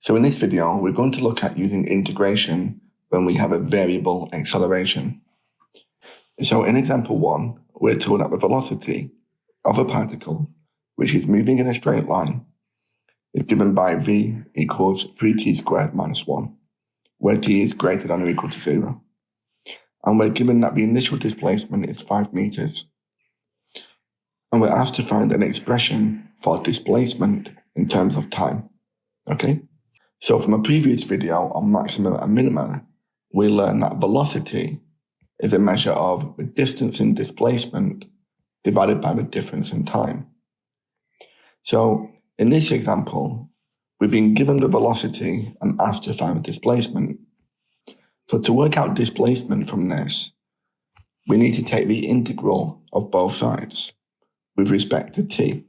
So in this video, we're going to look at using integration when we have a variable acceleration. So in example 1, we're told that the velocity of a particle, which is moving in a straight line, is given by v equals 3t squared minus 1, where t is greater than or equal to 0. And we're given that the initial displacement is 5 meters. And we're asked to find an expression for displacement in terms of time. Okay? So from a previous video on maximum and minima, we learned that velocity is a measure of the distance in displacement divided by the difference in time. So in this example, we've been given the velocity and asked to find the displacement. So to work out displacement from this, we need to take the integral of both sides with respect to t.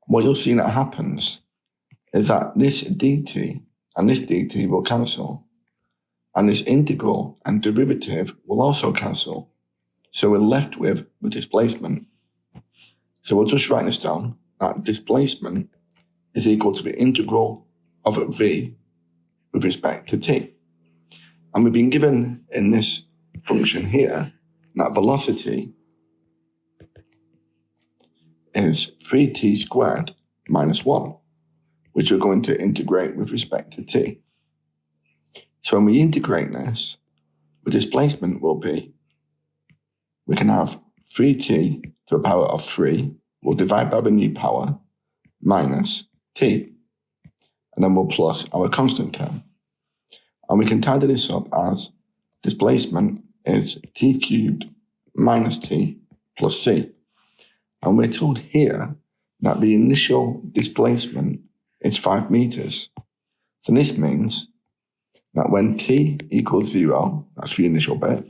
What you'll see that happens is that this dt and this dt will cancel, and this integral and derivative will also cancel. So we're left with the displacement. So we'll just write this down, that displacement is equal to the integral of v with respect to t. And we've been given in this function here that velocity is 3t squared minus 1, which we're going to integrate with respect to t. So when we integrate this, the displacement will be, we can have 3t to the power of 3, we'll divide by the new power, minus t, and then we'll plus our constant term. And we can tidy this up as displacement is t cubed minus t plus c. And we're told here that the initial displacement is 5 meters. So this means that when t equals 0, that's the initial bit,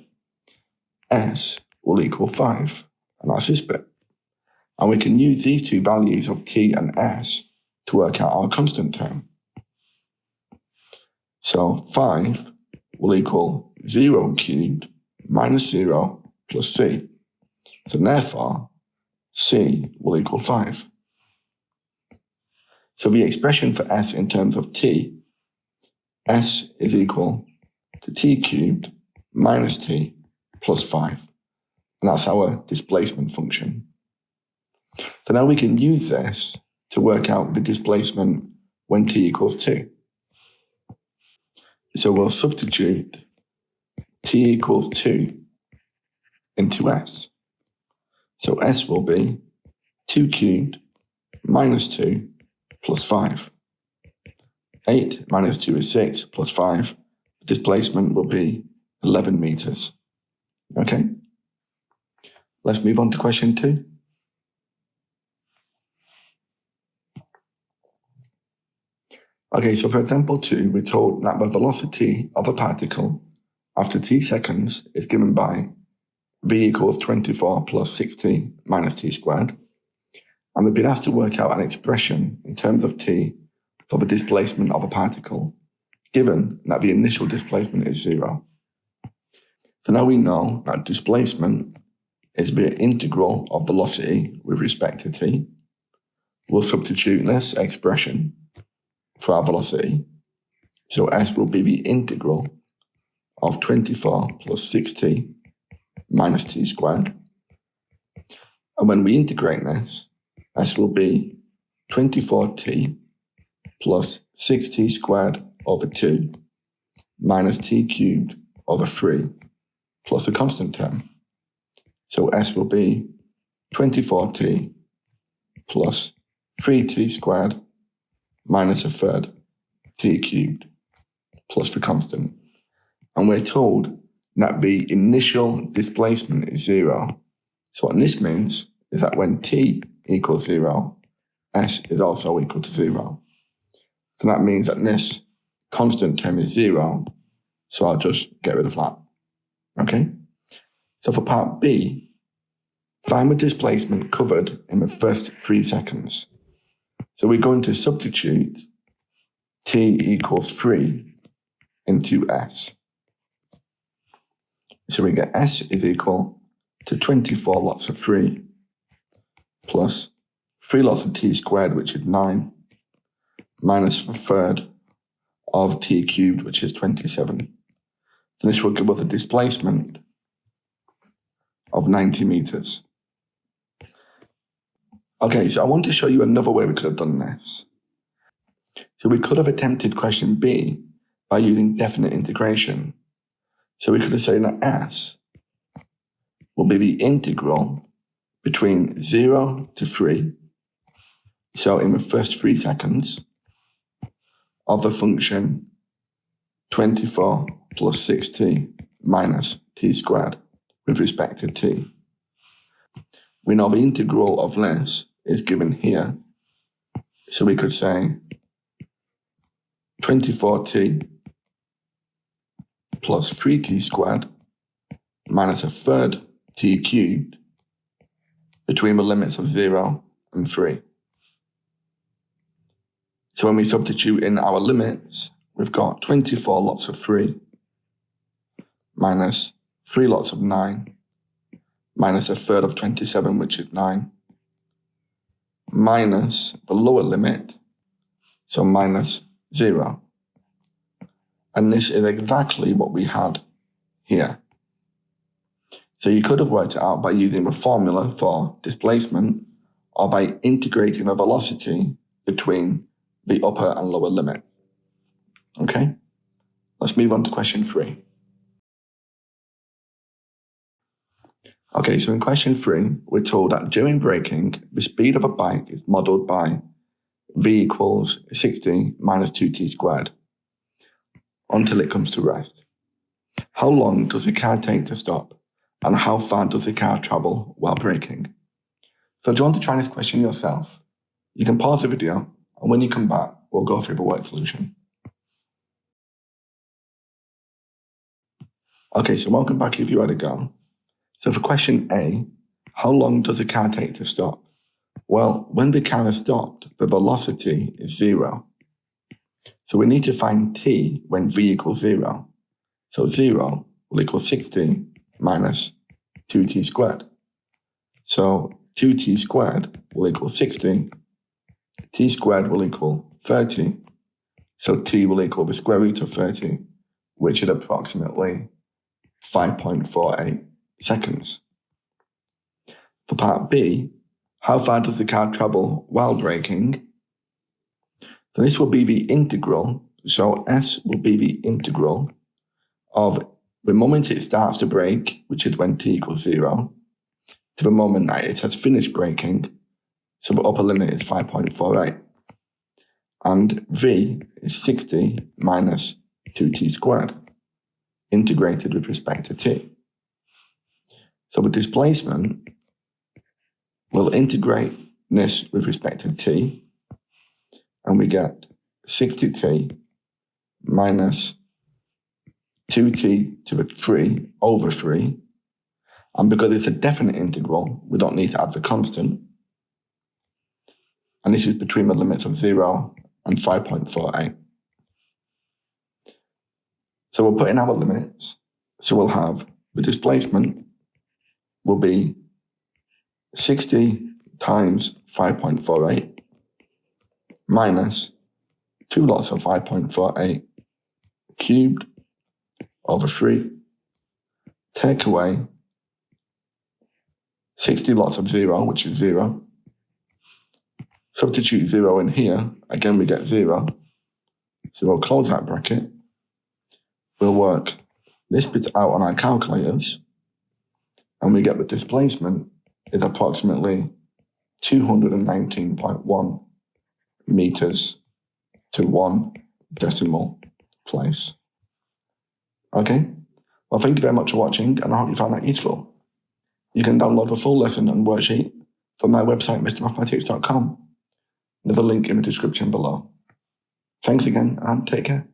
s will equal 5, and that's this bit. And we can use these two values of t and s to work out our constant term. So 5 will equal 0 cubed minus 0 plus c. So therefore, c will equal 5. So the expression for s in terms of t, s is equal to t cubed minus t plus 5. And that's our displacement function. So now we can use this to work out the displacement when t equals 2. So we'll substitute t equals 2 into s. So s will be 2 cubed minus 2 plus 5. 8 minus 2 is 6 plus 5. The displacement will be 11 meters. Okay? Let's move on to question 2. Okay, so for example 2, we're told that the velocity of a particle after t seconds is given by v equals 24 plus 6t minus t squared. And we've been asked to work out an expression in terms of t for the displacement of a particle, given that the initial displacement is 0. So now we know that displacement is the integral of velocity with respect to t. We'll substitute this expression for our velocity. So s will be the integral of 24 plus 6t minus t squared. And when we integrate this, s will be 24t plus 6t squared over 2 minus t cubed over 3 plus a constant term. So s will be 24t plus 3t squared minus a third t cubed plus the constant. And we're told that the initial displacement is 0. So what this means is that when t equals 0, s is also equal to 0. So that means that this constant term is 0, so I'll just get rid of that. Okay? So for part B, find the displacement covered in the first 3 seconds. So we're going to substitute t equals 3 into s. So we get s is equal to 24 lots of 3 plus 3 lots of t squared, which is 9, minus a third of t cubed, which is 27. So this will give us a displacement of 90 meters. Okay, so I want to show you another way we could have done this. So we could have attempted question B by using definite integration. So we could have said that S will be the integral between 0 to 3, so in the first 3 seconds, of the function 24 plus 6t minus t squared with respect to t. We know the integral of this is given here, so we could say 24t plus 3t squared minus a third t cubed between the limits of 0 and 3. So when we substitute in our limits, we've got 24 lots of 3 minus 3 lots of 9 minus a third of 27, which is 9, minus the lower limit, so minus 0. And this is exactly what we had here. So you could have worked it out by using the formula for displacement or by integrating the velocity between the upper and lower limit. Okay, let's move on to question 3. Okay, so in question 3, we're told that during braking, the speed of a bike is modeled by v equals 60 minus 2t squared until it comes to rest. How long does the car take to stop? And how far does the car travel while braking? So do you want to try this question yourself? You can pause the video, and when you come back, we'll go through the worked solution. Okay, so welcome back if you had a go. So for question A, how long does the car take to stop? Well, when the car has stopped, the velocity is 0. So we need to find t when v equals 0. So 0 will equal 60 minus 2t squared. So 2t squared will equal 60. T squared will equal 30. So t will equal the square root of 30, which is approximately 5.48 seconds. For part B, how far does the car travel while braking? So this will be the integral. So S will be the integral of the moment it starts to brake, which is when t equals 0, to the moment that it has finished braking. So the upper limit is 5.48. And v is 60 minus 2t squared, integrated with respect to t. So the displacement will integrate this with respect to t, and we get 60t minus 2t to the 3 over 3. And because it's a definite integral, we don't need to add the constant. And this is between the limits of 0 and 5.48. So we'll put in our limits. So we'll have the displacement will be 60 times 5.48 minus 2 lots of 5.48 cubed over 3. Take away 60 lots of 0, which is 0. Substitute 0 in here. Again, we get 0. So we'll close that bracket. We'll work this bit out on our calculators, and we get the displacement is approximately 219.1 meters to 1 decimal place. Okay? Well, thank you very much for watching, and I hope you found that useful. You can download the full lesson and worksheet from my website, mrmathematics.com. There's a link in the description below. Thanks again, and take care.